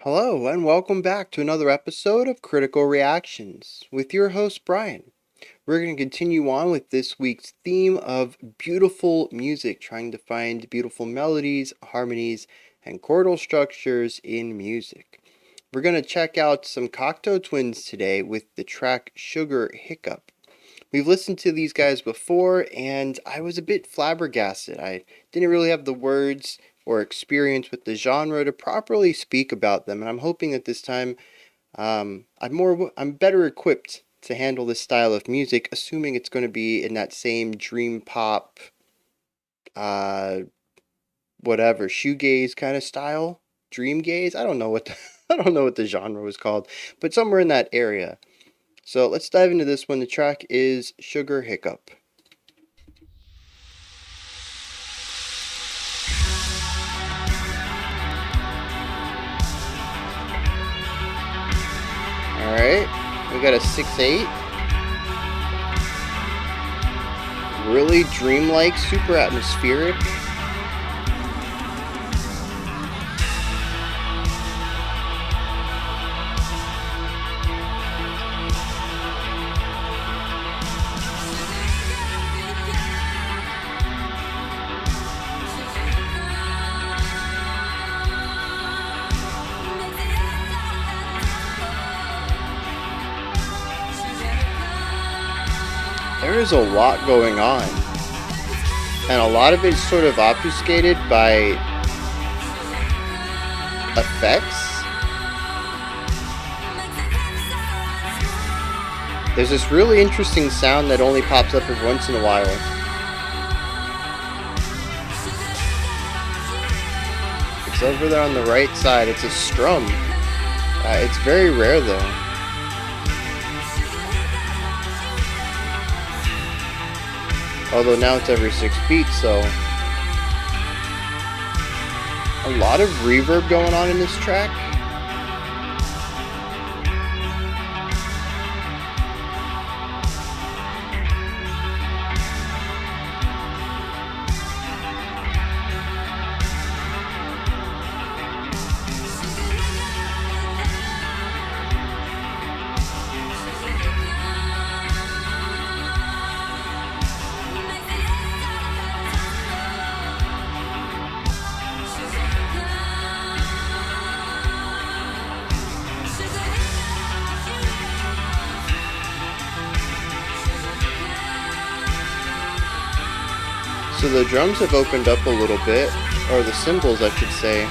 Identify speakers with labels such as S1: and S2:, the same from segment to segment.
S1: Hello, and welcome back to another episode of Critical Reactions with your host, Bryan. We're going to continue on with this week's theme of beautiful music, trying to find beautiful melodies, harmonies, and chordal structures in music. We're going to check out some Cocteau twins today with the track Sugar Hiccup. We've listened to these guys before, and I was a bit flabbergasted. I didn't really have the words or experience with the genre to properly speak about them, and I'm hoping that this time I'm better equipped to handle this style of music, assuming it's going to be in that same dream pop, uh, whatever shoegaze kind of style, dream gaze. I don't know what I don't know what the genre was called, but somewhere in that area. So let's dive into this one. The track is Sugar Hiccup. Alright, we got a 6/8. Really dreamlike, super atmospheric. There is a lot going on, and a lot of it is sort of obfuscated by effects. There's this really interesting sound that only pops up every once in a while. It's over there on the right side. It's a strum. It's very rare though. Although now it's every 6 beats, so a lot of reverb going on in this track. So the drums have opened up a little bit, or the cymbals I should say.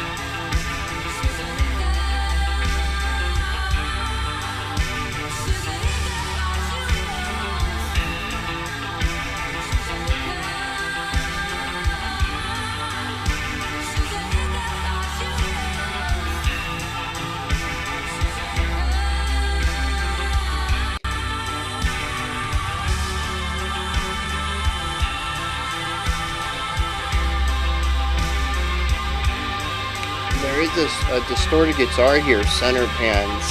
S1: There is a distorted guitar here, center pans.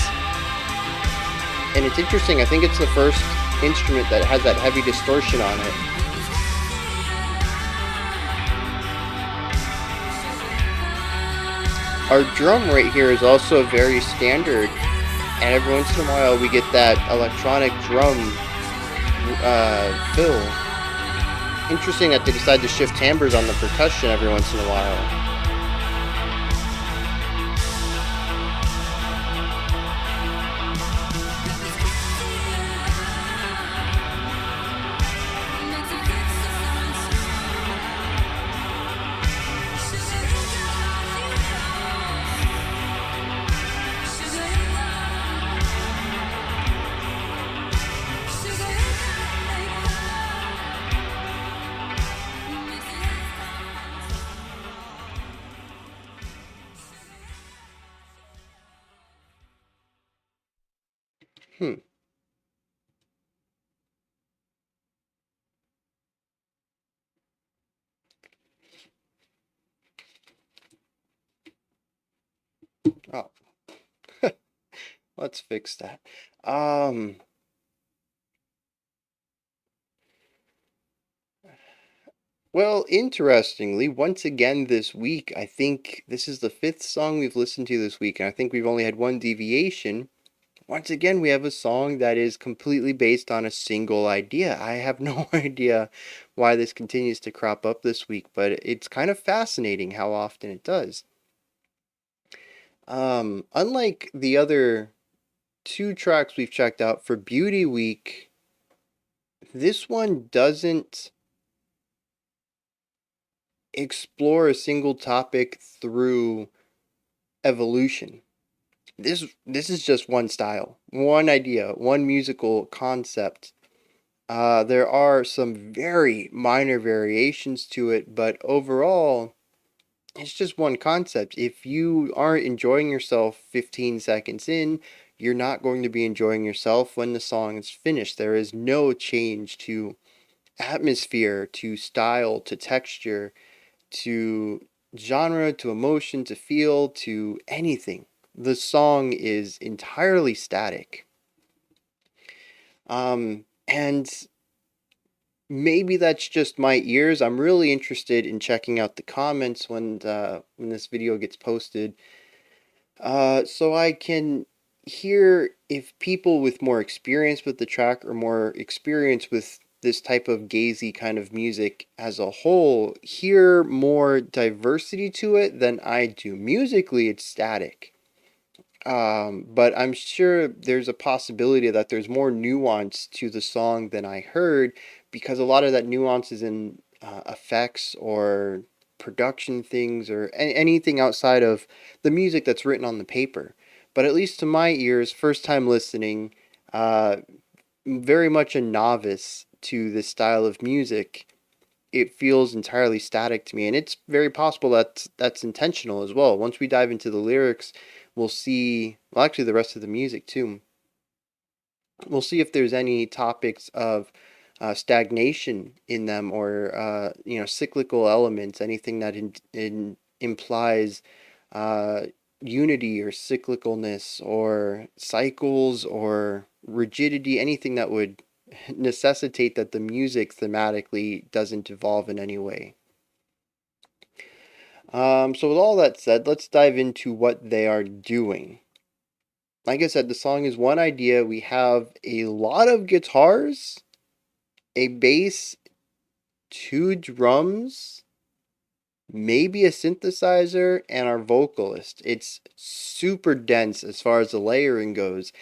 S1: And it's interesting, I think it's the first instrument that has that heavy distortion on it. Our drum right here is also very standard, and every once in a while we get that electronic drum fill. Interesting that they decide to shift timbres on the percussion every once in a while. Hmm. Oh, let's fix that. Well, interestingly, once again this week, I think this is the fifth song we've listened to this week, and I think we've only had one deviation. Once again, we have a song that is completely based on a single idea. I have no idea why this continues to crop up this week, but it's kind of fascinating how often it does. Unlike the other two tracks we've checked out for Beauty Week, this one doesn't explore a single topic through evolution. This is just one style, one idea, one musical concept. There are some very minor variations to it, but overall, it's just one concept. If you aren't enjoying yourself 15 seconds in, you're not going to be enjoying yourself when the song is finished. There is no change to atmosphere, to style, to texture, to genre, to emotion, to feel, to anything. The song is entirely static. And maybe that's just my ears. I'm really interested in checking out the comments when this video gets posted, so I can hear if people with more experience with the track or more experience with this type of gazy kind of music as a whole hear more diversity to it than I do. Musically, it's static. But I'm sure there's a possibility that there's more nuance to the song than I heard, because a lot of that nuance is in effects or production things or anything outside of the music that's written on the paper. But at least to my ears, first time listening, uh, very much a novice to this style of music, it feels entirely static to me, and it's very possible that that's intentional as well. Once we dive into the lyrics, we'll see, well, actually the rest of the music too, we'll see if there's any topics of stagnation in them, or cyclical elements, anything that implies uh, unity or cyclicalness or cycles or rigidity, anything that would necessitate that the music thematically doesn't evolve in any way. So with all that said, let's dive into what they are doing. Like I said, the song is one idea. We have a lot of guitars, a bass, two drums, maybe a synthesizer, and our vocalist. It's super dense as far as the layering goes.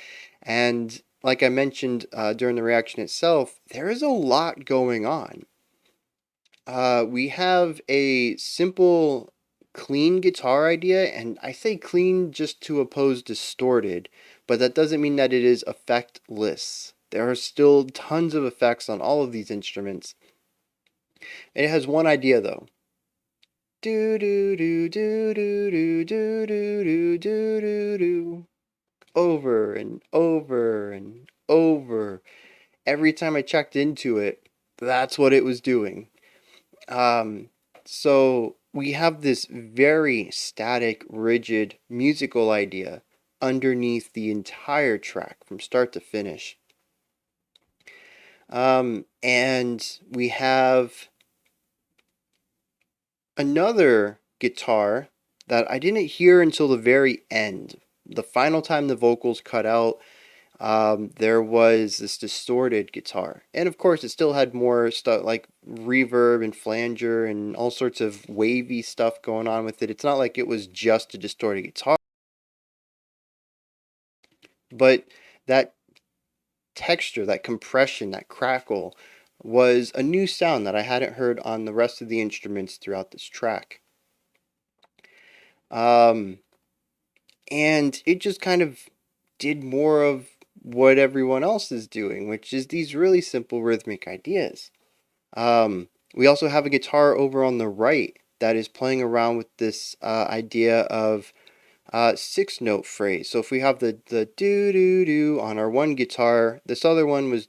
S1: And like I mentioned during the reaction itself, there is a lot going on. We have a simple, clean guitar idea, and I say clean just to oppose distorted, but that doesn't mean that it is effectless. There are still tons of effects on all of these instruments. It has one idea though. Do do do do do do do do do do do, over and over and over. Every time I checked into it, that's what it was doing. Um, so we have this very static, rigid musical idea underneath the entire track from start to finish. And we have another guitar that I didn't hear until the very end. The final time the vocals cut out, there was this distorted guitar. And of course, it still had more stuff like reverb and flanger and all sorts of wavy stuff going on with it. It's not like it was just a distorted guitar, but that texture, that compression, that crackle was a new sound that I hadn't heard on the rest of the instruments throughout this track. Um, and it just kind of did more of what everyone else is doing, which is these really simple rhythmic ideas. We also have a guitar over on the right that is playing around with this idea of six note phrase. So if we have the do do do on our one guitar, this other one was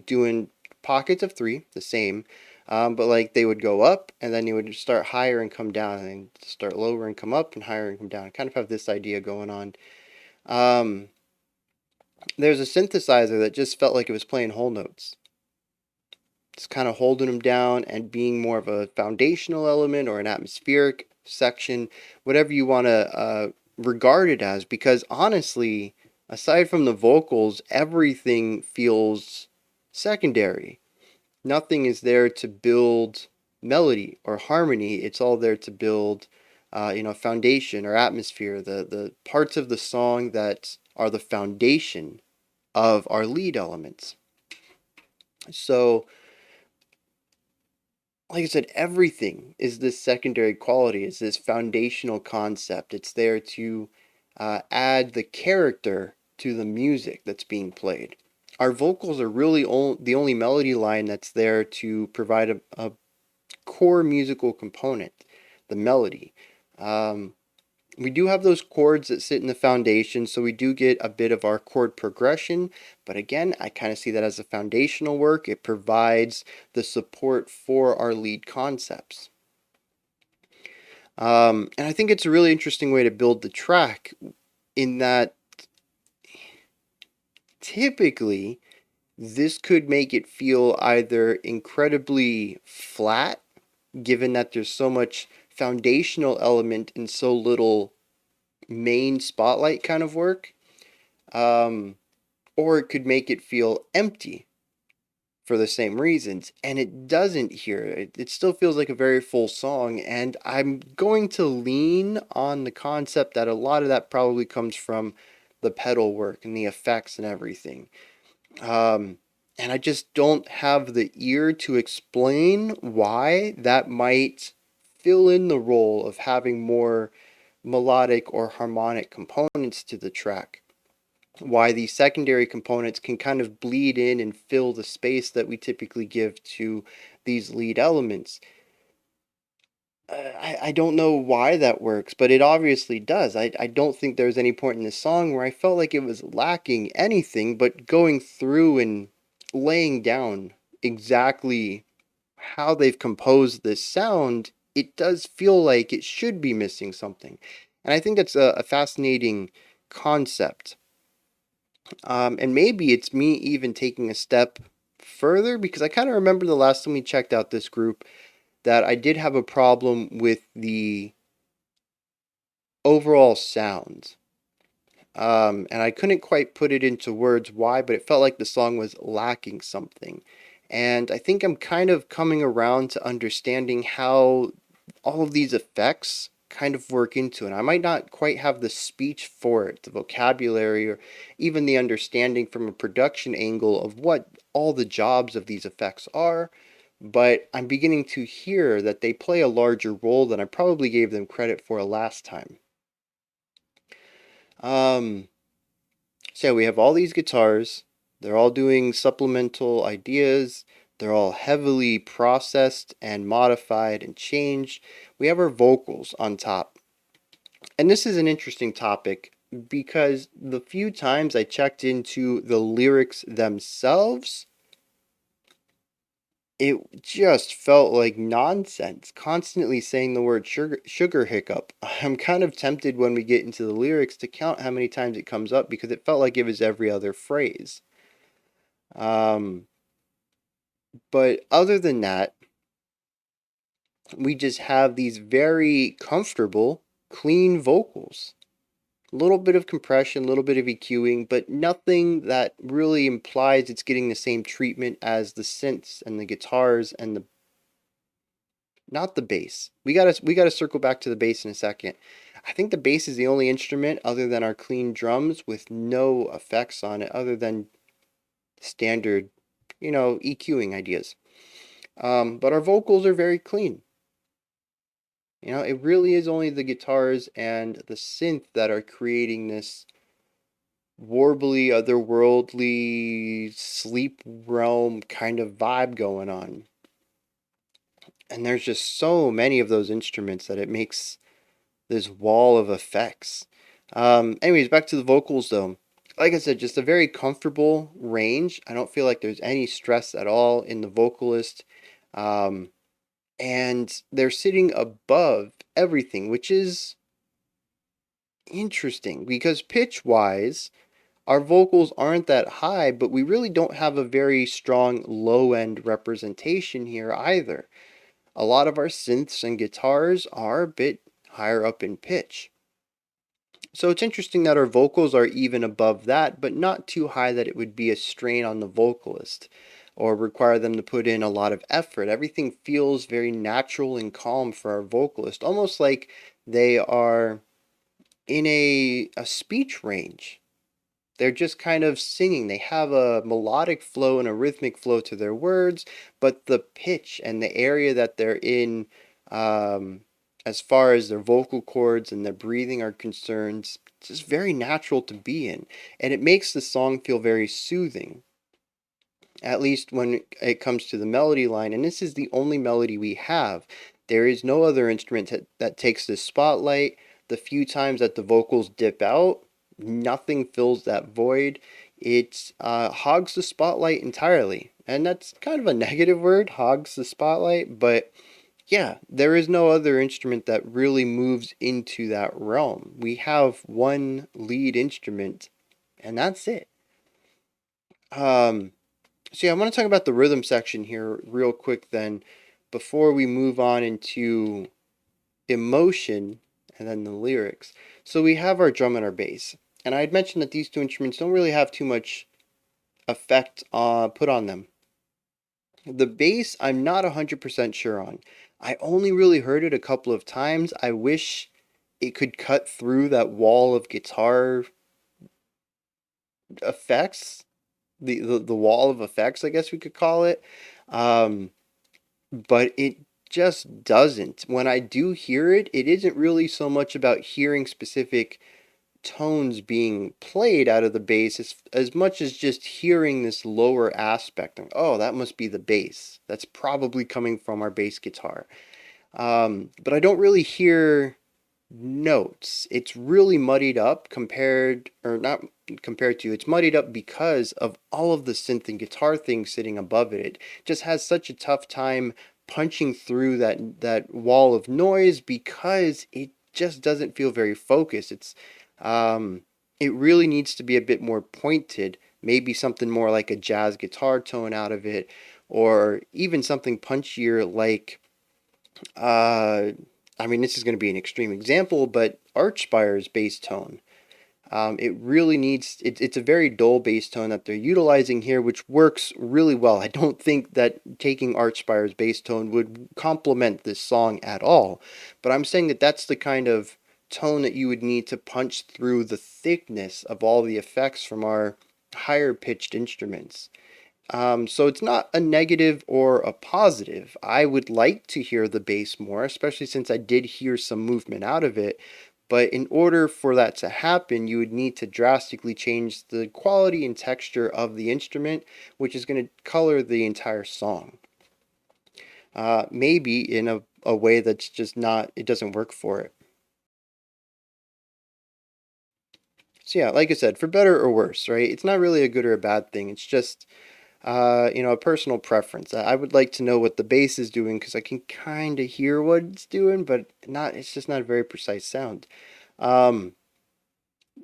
S1: doing pockets of three, the same, but like they would go up and then you would start higher and come down, and start lower and come up and higher and come down. Kind of have this idea going on. Um, there's a synthesizer that just felt like it was playing whole notes. It's kind of holding them down and being more of a foundational element or an atmospheric section, whatever you want to regard it as. Because honestly, aside from the vocals, everything feels secondary. Nothing is there to build melody or harmony. It's all there to build, foundation or atmosphere. The parts of the song that are the foundation of our lead elements. So, like I said, everything is this secondary quality. It's this foundational concept. It's there to add the character to the music that's being played. Our vocals are really the only melody line that's there to provide a core musical component, the melody. Um, we do have those chords that sit in the foundation, so we do get a bit of our chord progression. But again, I kind of see that as a foundational work. It provides the support for our lead concepts. And I think it's a really interesting way to build the track in that typically this could make it feel either incredibly flat, given that there's so much foundational element and so little main spotlight kind of work, um, or it could make it feel empty for the same reasons. And it doesn't here. It still feels like a very full song. And I'm going to lean on the concept that a lot of that probably comes from the pedal work and the effects and everything. Um, and I just don't have the ear to explain why that might fill in the role of having more melodic or harmonic components to the track. Why these secondary components can kind of bleed in and fill the space that we typically give to these lead elements. I don't know why that works, but it obviously does. I don't think there was any point in the song where I felt like it was lacking anything, but going through and laying down exactly how they've composed this sound, it does feel like it should be missing something. And I think that's a fascinating concept. And maybe it's me even taking a step further because I kind of remember the last time we checked out this group that I did have a problem with the overall sound. And I couldn't quite put it into words why, but it felt like the song was lacking something. And I think I'm kind of coming around to understanding how all of these effects kind of work into it. I might not quite have the speech for it, the vocabulary, or even the understanding from a production angle of what all the jobs of these effects are, but I'm beginning to hear that they play a larger role than I probably gave them credit for last time. Um, so we have all these guitars. They're all doing supplemental ideas. They're all heavily processed and modified and changed. We have our vocals on top. And this is an interesting topic because the few times I checked into the lyrics themselves, it just felt like nonsense, constantly saying the word sugar hiccup. I'm kind of tempted when we get into the lyrics to count how many times it comes up because it felt like it was every other phrase. Um, but other than that, we just have these very comfortable, clean vocals. A little bit of compression, a little bit of EQing, but nothing that really implies it's getting the same treatment as the synths and the guitars and the not the bass. We gotta circle back to the bass in a second. I think the bass is the only instrument other than our clean drums with no effects on it other than standard, EQing ideas. But our vocals are very clean. It really is only the guitars and the synth that are creating this warbly, otherworldly, sleep realm kind of vibe going on. And there's just so many of those instruments that it makes this wall of effects. Anyways, back to the vocals though. Like I said, just a very comfortable range. I don't feel like there's any stress at all in the vocalist. Um, and they're sitting above everything, which is interesting because pitch wise, our vocals aren't that high, but we really don't have a very strong low end representation here either. A lot of our synths and guitars are a bit higher up in pitch. So it's interesting that our vocals are even above that, but not too high that it would be a strain on the vocalist or require them to put in a lot of effort. Everything feels very natural and calm for our vocalist, almost like they are in a speech range. They're just kind of singing. They have a melodic flow and a rhythmic flow to their words, but the pitch and the area that they're in, um, as far as their vocal cords and their breathing are concerned, it's just very natural to be in. And it makes the song feel very soothing, at least when it comes to the melody line. And this is the only melody we have. There is no other instrument that takes this spotlight. The few times that the vocals dip out, nothing fills that void. It hogs the spotlight entirely. And that's kind of a negative word, hogs the spotlight, but yeah, there is no other instrument that really moves into that realm. We have one lead instrument, and that's it. Um, so yeah, I want to talk about the rhythm section here real quick then, before we move on into emotion and then the lyrics. So we have our drum and our bass. And I had mentioned that these two instruments don't really have too much effect put on them. The bass, I'm not 100% sure on. I only really heard it a couple of times. I wish it could cut through that wall of guitar effects, the wall of effects, I guess we could call it. Um, but it just doesn't. When I do hear it, it isn't really so much about hearing specific tones being played out of the bass as much as just hearing this lower aspect. Like, oh, that must be the bass. That's probably coming from our bass guitar. But I don't really hear notes. It's really muddied up compared, or not compared to, it's muddied up because of all of the synth and guitar things sitting above it. It just has such a tough time punching through that wall of noise because it just doesn't feel very focused. Um, it really needs to be a bit more pointed, maybe something more like a jazz guitar tone out of it, or even something punchier like uh, I mean, this is going to be an extreme example, but Archspire's bass tone. It really needs, it's a very dull bass tone that they're utilizing here, which works really well. I don't think that taking Archspire's bass tone would complement this song at all, but I'm saying that that's the kind of tone that you would need to punch through the thickness of all the effects from our higher pitched instruments. So it's not a negative or a positive. I would like to hear the bass more, especially since I did hear some movement out of it. But in order for that to happen, you would need to drastically change the quality and texture of the instrument, which is going to color the entire song. Maybe in a way that's just not, it doesn't work for it. So yeah, like I said, for better or worse, right? It's not really a good or a bad thing. It's just a personal preference. I would like to know what the bass is doing because I can kind of hear what it's doing, but not. It's just not a very precise sound. Um,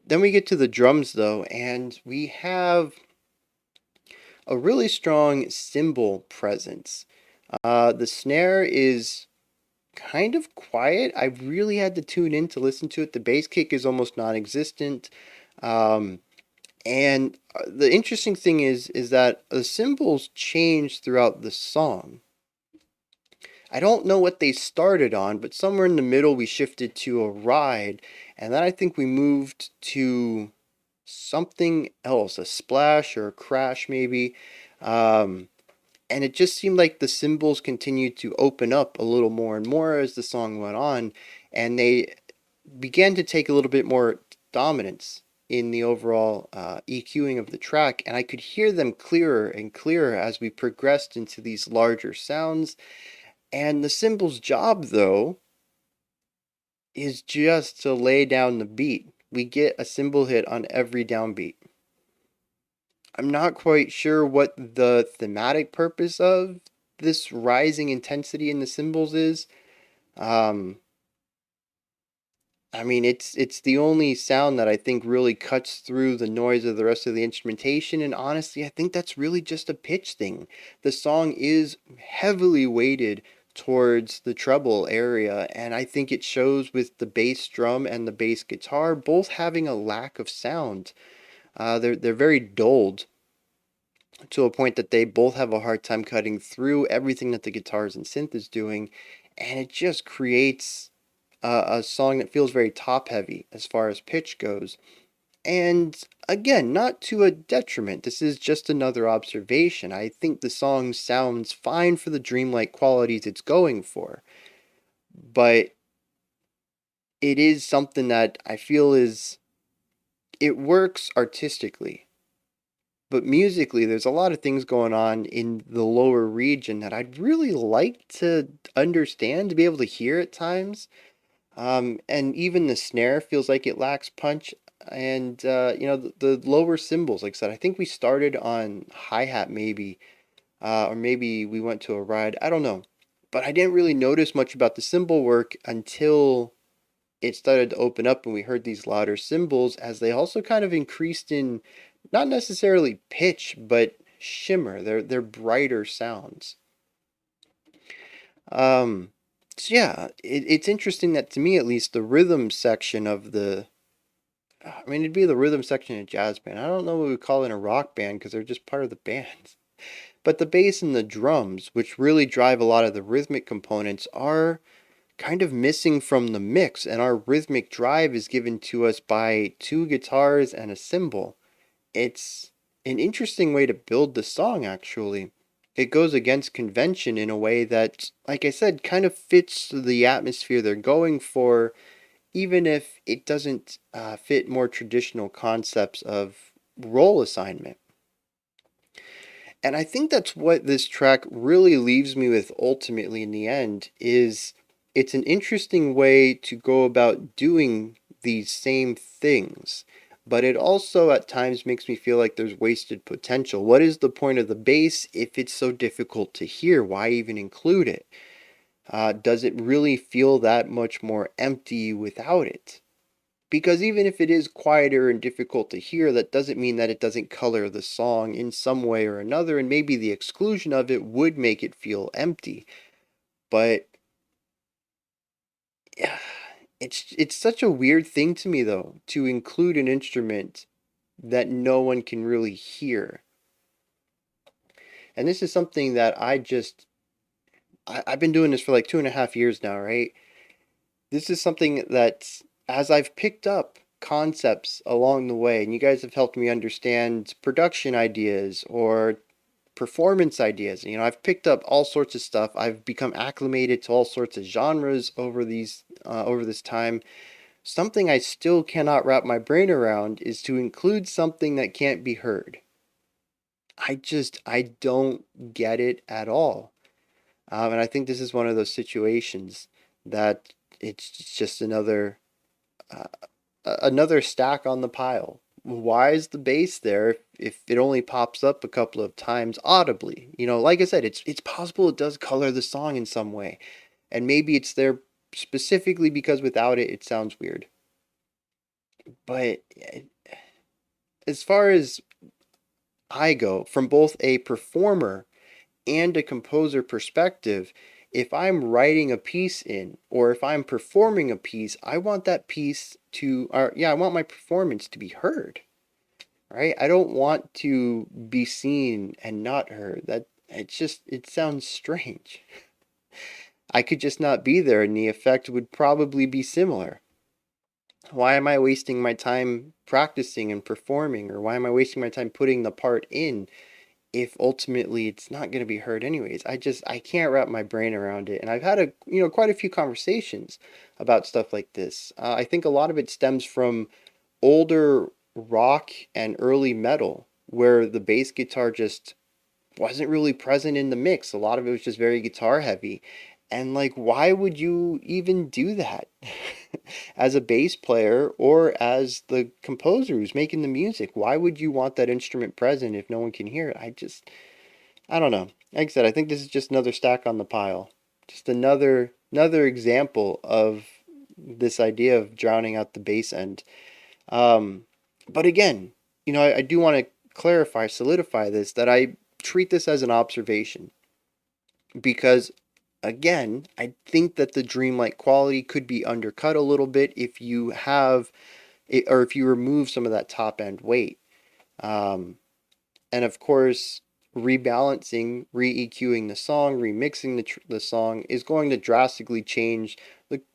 S1: then we get to the drums though, and we have a really strong cymbal presence. The snare is kind of quiet. I really had to tune in to listen to it. The bass kick is almost non-existent. Um, And the interesting thing is that the cymbals change throughout the song. I don't know what they started on, but somewhere in the middle we shifted to a ride, and then I think we moved to something else, a splash or a crash maybe. Um, and it just seemed like the cymbals continued to open up a little more and more as the song went on, and they began to take a little bit more dominance in the overall EQing of the track, and I could hear them clearer and clearer as we progressed into these larger sounds. And the cymbal's job, though, is just to lay down the beat. We get a cymbal hit on every downbeat. I'm not quite sure what the thematic purpose of this rising intensity in the cymbals is. Um, I mean, it's the only sound that I think really cuts through the noise of the rest of the instrumentation, and honestly, I think that's really just a pitch thing. The song is heavily weighted towards the treble area, and I think it shows with the bass drum and the bass guitar both having a lack of sound. They're very dulled to a point that they both have a hard time cutting through everything that the guitars and synth is doing, and it just creates a song that feels very top heavy as far as pitch goes. And again, not to a detriment. This is just another observation. I think the song sounds fine for the dreamlike qualities it's going for, but it is something that I feel is it works artistically. But musically, there's a lot of things going on in the lower region that I'd really like to understand, to be able to hear at times. And even the snare feels like it lacks punch. And, the lower cymbals, like I said, I think we started on hi-hat maybe, or maybe we went to a ride. I don't know. But I didn't really notice much about the cymbal work until it started to open up and we heard these louder cymbals as they also kind of increased in not necessarily pitch, but shimmer. They're brighter sounds. Um, so yeah, it's interesting that to me at least the rhythm section of I mean, it'd be the rhythm section in a jazz band. I don't know what we would call it in a rock band because they're just part of the band. But the bass and the drums, which really drive a lot of the rhythmic components, are kind of missing from the mix, and our rhythmic drive is given to us by two guitars and a cymbal. It's an interesting way to build the song, actually. It goes against convention in a way that, like I said, kind of fits the atmosphere they're going for, even if it doesn't fit more traditional concepts of role assignment. And I think that's what this track really leaves me with ultimately in the end is it's an interesting way to go about doing these same things. But it also at times makes me feel like there's wasted potential. What is the point of the bass if it's so difficult to hear? Why even include it? Does it really feel that much more empty without it? Because even if it is quieter and difficult to hear, that doesn't mean that it doesn't color the song in some way or another, and maybe the exclusion of it would make it feel empty. But yeah, it's such a weird thing to me though, to include an instrument that no one can really hear. And this is something that I've been doing this for like 2.5 years now, right? This is something that, as I've picked up concepts along the way, and you guys have helped me understand production ideas or performance ideas. I've picked up all sorts of stuff. I've become acclimated to all sorts of genres over this time. Something I still cannot wrap my brain around is to include something that can't be heard. I don't get it at all. And I think this is one of those situations that it's just uh, another stack on the pile. Why is the bass there if it only pops up a couple of times audibly? Like I said, it's possible it does color the song in some way, and maybe it's there specifically because without it, it sounds weird. But as far as I go, from both a performer and a composer perspective, if I'm writing a piece in or if I'm performing a piece, I want that piece to, or yeah, I want my performance to be heard, right? I don't want to be seen and not heard. It sounds strange. I could just not be there and the effect would probably be similar. Why am I wasting my time practicing and performing, or why am I wasting my time putting the part in if ultimately it's not going to be heard anyways? I can't wrap my brain around it, and I've had quite a few conversations about stuff like this. I think a lot of it stems from older rock and early metal where the bass guitar just wasn't really present in the mix. A lot of it was just very guitar heavy. And like, why would you even do that as a bass player or as the composer who's making the music? Why would you want that instrument present if no one can hear it? I don't know. Like I said, I think this is just another stack on the pile. Just another example of this idea of drowning out the bass end. Um, but again, I do want to clarify, solidify this, that I treat this as an observation because, again, I think that the dreamlike quality could be undercut a little bit if you have it, or if you remove some of that top end weight. Um, and of course, rebalancing, re-EQing the song, remixing the song is going to drastically change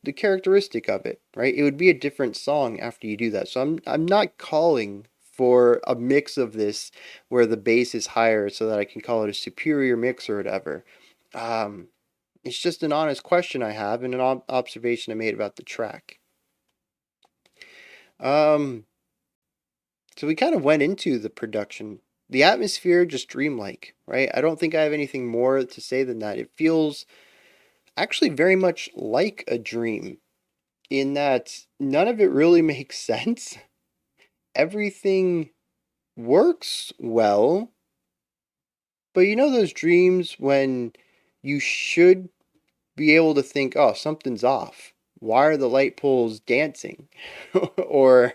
S1: the characteristic of it, right? It would be a different song after you do that. So I'm not calling for a mix of this where the bass is higher so that I can call it a superior mix or whatever. Um, it's just an honest question I have and an observation I made about the track. Um, so we kind of went into the production. The atmosphere, just dreamlike, right? I don't think I have anything more to say than that. It feels actually very much like a dream in that none of it really makes sense. Everything works well, but you know those dreams when you should be able to think, oh, something's off. Why are the light poles dancing? Or,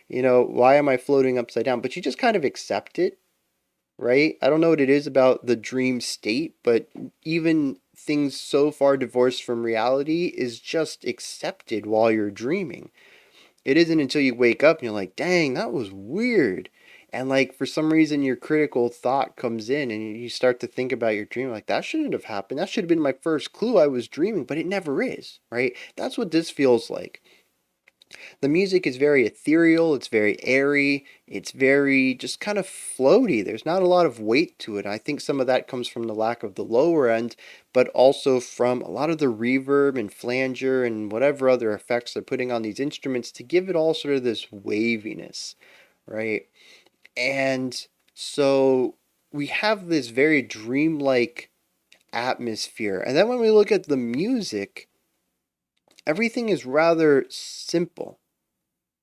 S1: why am I floating upside down? But you just kind of accept it, right? I don't know what it is about the dream state, but even things so far divorced from reality is just accepted while you're dreaming. It isn't until you wake up and you're like, dang, that was weird. And like for some reason your critical thought comes in and you start to think about your dream like that shouldn't have happened. That should have been my first clue I was dreaming, but it never is, right? That's what this feels like. The music is very ethereal, it's very airy, it's very just kind of floaty. There's not a lot of weight to it. I think some of that comes from the lack of the lower end, but also from a lot of the reverb and flanger and whatever other effects they're putting on these instruments to give it all sort of this waviness, right? And so we have this very dreamlike atmosphere. And then when we look at the music, everything is rather simple.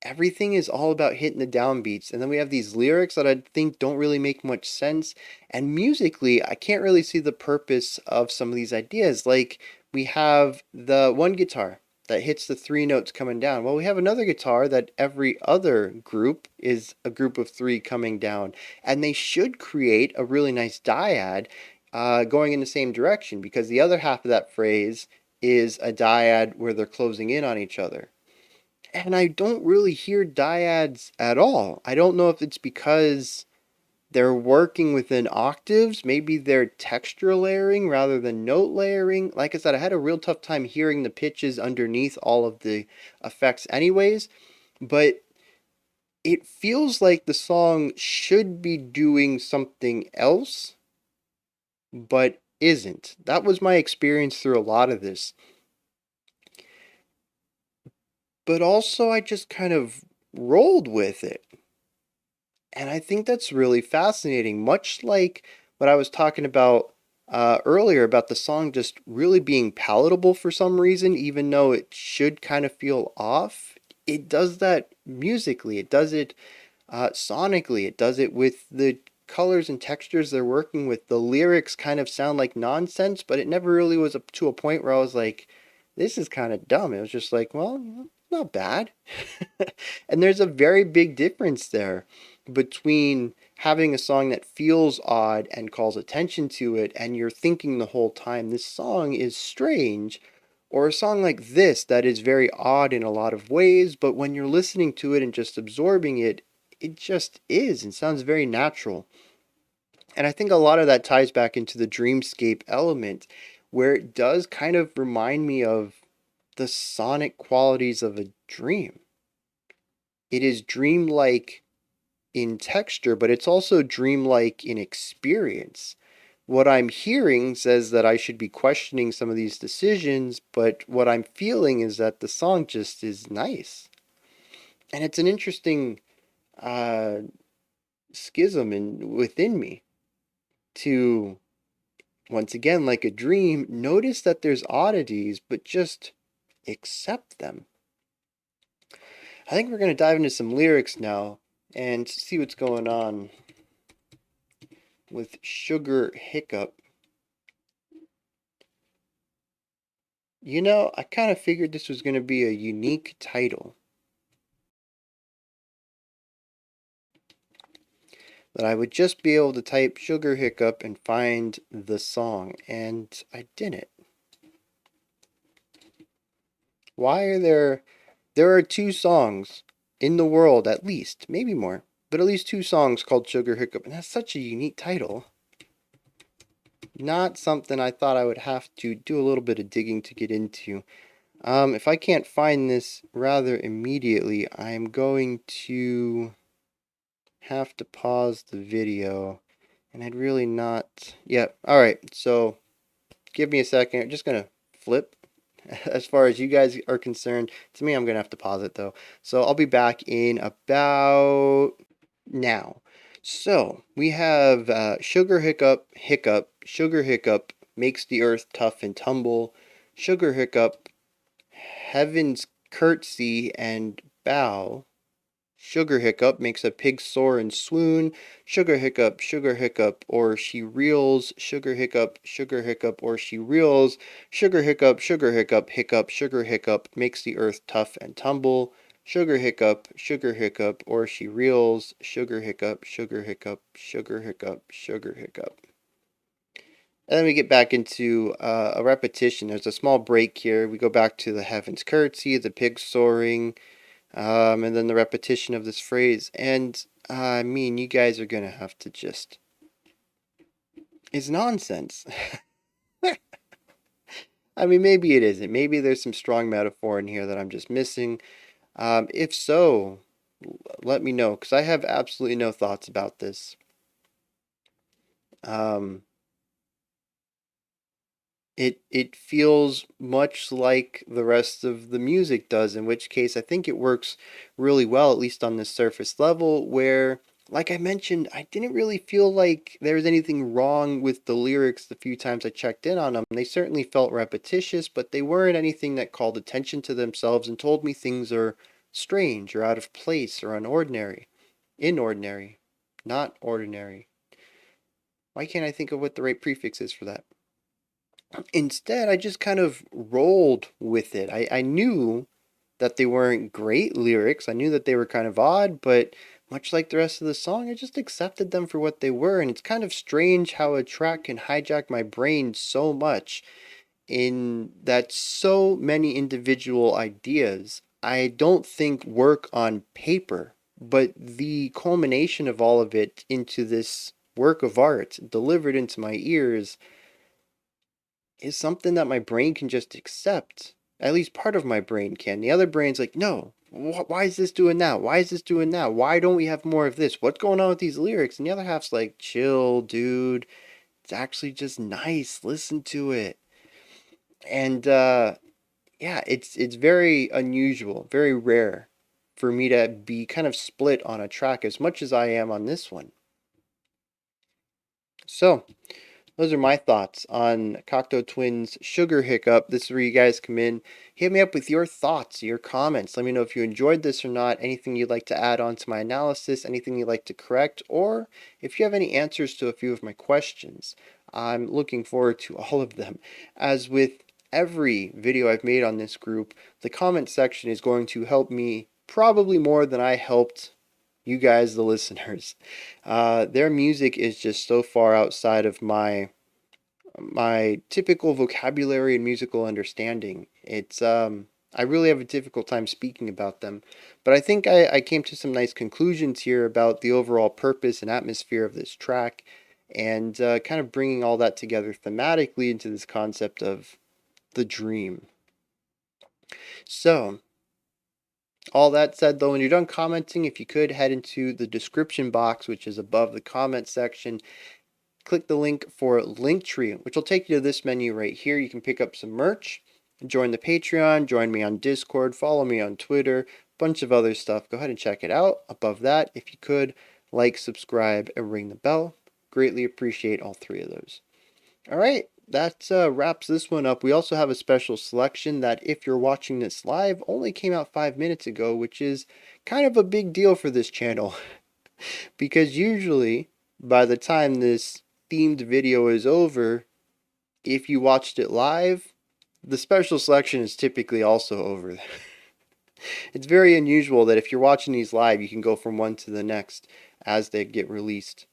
S1: Everything is all about hitting the downbeats. And then we have these lyrics that I think don't really make much sense. And musically, I can't really see the purpose of some of these ideas. Like we have the one guitar that hits the three notes coming down. Well, we have another guitar that every other group is a group of three coming down. And they should create a really nice dyad going in the same direction because the other half of that phrase is a dyad where they're closing in on each other. And I don't really hear dyads at all. I don't know if it's because they're working within octaves. Maybe they're texture layering rather than note layering. Like I said, I had a real tough time hearing the pitches underneath all of the effects, anyways. But it feels like the song should be doing something else, but isn't. That was my experience through a lot of this. But also, I just kind of rolled with it. And I think that's really fascinating, much like what I was talking about earlier about the song just really being palatable for some reason, even though it should kind of feel off. It does that musically, it does it sonically, it does it with the colors and textures they're working with. The lyrics kind of sound like nonsense, but it never really was up to a point where I was like, this is kind of dumb. It was just like, well, not bad. And there's a very big difference there between having a song that feels odd and calls attention to it, and you're thinking the whole time, this song is strange, or a song like this that is very odd in a lot of ways, but when you're listening to it and just absorbing it, it just is and sounds very natural. And I think a lot of that ties back into the dreamscape element, where it does kind of remind me of the sonic qualities of a dream. It is dreamlike in texture, but it's also dreamlike in experience. What I'm hearing says that I should be questioning some of these decisions, but what I'm feeling is that the song just is nice. And it's an interesting uh, schism within me to, once again, like a dream, notice that there's oddities, but just accept them. I think we're going to dive into some lyrics now and see what's going on with Sugar Hiccup. You know, I kind of figured this was going to be a unique title. That I would just be able to type Sugar Hiccup and find the song, and I didn't. Why are there are two songs in the world, at least, maybe more, but at least two songs called Sugar Hiccup, and that's such a unique title. Not something I thought I would have to do a little bit of digging to get into. If I can't find this rather immediately, I'm going to have to pause the video, and I'd really not. Yeah, alright, so give me a second. I'm just gonna flip. As far as you guys are concerned, to me, I'm gonna have to pause it though. So I'll be back in about now. So we have Sugar Hiccup, Hiccup, Sugar Hiccup makes the earth tough and tumble. Sugar Hiccup, Heaven's curtsy and bow. Sugar Hiccup makes a pig soar and swoon. Sugar Hiccup, or she reels. Sugar Hiccup, or she reels. Sugar Hiccup, Hiccup, Sugar Hiccup makes the earth tough and tumble. Sugar Hiccup, or she reels. Sugar Hiccup, Sugar Hiccup, Sugar Hiccup, Sugar Hiccup. And then we get back into a repetition. There's a small break here. We go back to the heavens curtsy, the pig soaring, and then the repetition of this phrase. And I mean, you guys are gonna have to just. It's nonsense. I mean, maybe it isn't. Maybe there's some strong metaphor in here that I'm just missing. If so, let me know, because I have absolutely no thoughts about this. Um, it feels much like the rest of the music does, in which case I think it works really well, at least on this surface level, where, like I mentioned, I didn't really feel like there was anything wrong with the lyrics the few times I checked in on them. They certainly felt repetitious, but they weren't anything that called attention to themselves and told me things are strange or out of place or unordinary. Inordinary, not ordinary. Why can't I think of what the right prefix is for that? Instead, I just kind of rolled with it. I knew that they weren't great lyrics. I knew that they were kind of odd, but much like the rest of the song, I just accepted them for what they were. And it's kind of strange how a track can hijack my brain so much, in that so many individual ideas I don't think work on paper, but the culmination of all of it into this work of art delivered into my ears is something that my brain can just accept. At least part of my brain can. The other brain's like, no, why is this doing that? Why is this doing that? Why don't we have more of this? What's going on with these lyrics? And the other half's like, chill, dude. It's actually just nice. Listen to it. And yeah, it's very unusual, very rare for me to be kind of split on a track as much as I am on this one. So, those are my thoughts on Cocteau Twins' Sugar Hiccup. This is where you guys come in. Hit me up with your thoughts, your comments. Let me know if you enjoyed this or not, anything you'd like to add on to my analysis, anything you'd like to correct, or if you have any answers to a few of my questions. I'm looking forward to all of them. As with every video I've made on this group, the comment section is going to help me probably more than I helped you guys, the listeners. Their music is just so far outside of my typical vocabulary and musical understanding. It's I really have a difficult time speaking about them, but I think I came to some nice conclusions here about the overall purpose and atmosphere of this track, and kind of bringing all that together thematically into this concept of the dream. So, all that said, though, when you're done commenting, if you could head into the description box, which is above the comment section, click the link for Linktree, which will take you to this menu right here. You can pick up some merch, join the Patreon, join me on Discord, follow me on Twitter, bunch of other stuff. Go ahead and check it out. Above that, if you could, like, subscribe, and ring the bell. Greatly appreciate all three of those. All right, that wraps this one up. We also have a special selection that, if you're watching this live, only came out 5 minutes ago, which is kind of a big deal for this channel. Because usually, by the time this themed video is over, if you watched it live, The special selection is typically also over. It's very unusual that if you're watching these live, you can go from one to the next as they get released.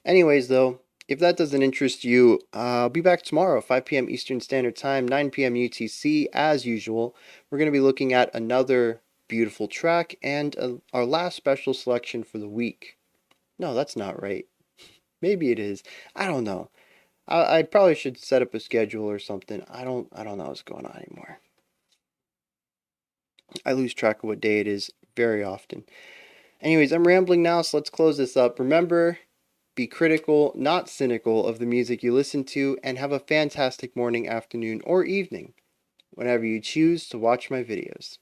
S1: Anyways, though, if that doesn't interest you, I'll be back tomorrow, 5 p.m. Eastern Standard Time, 9 p.m. UTC, as usual. We're going to be looking at another beautiful track and our last special selection for the week. No, that's not right. Maybe it is. I don't know. I probably should set up a schedule or something. I don't know what's going on anymore. I lose track of what day it is very often. Anyways, I'm rambling now, so let's close this up. Remember, be critical, not cynical of the music you listen to, and have a fantastic morning, afternoon, or evening whenever you choose to watch my videos.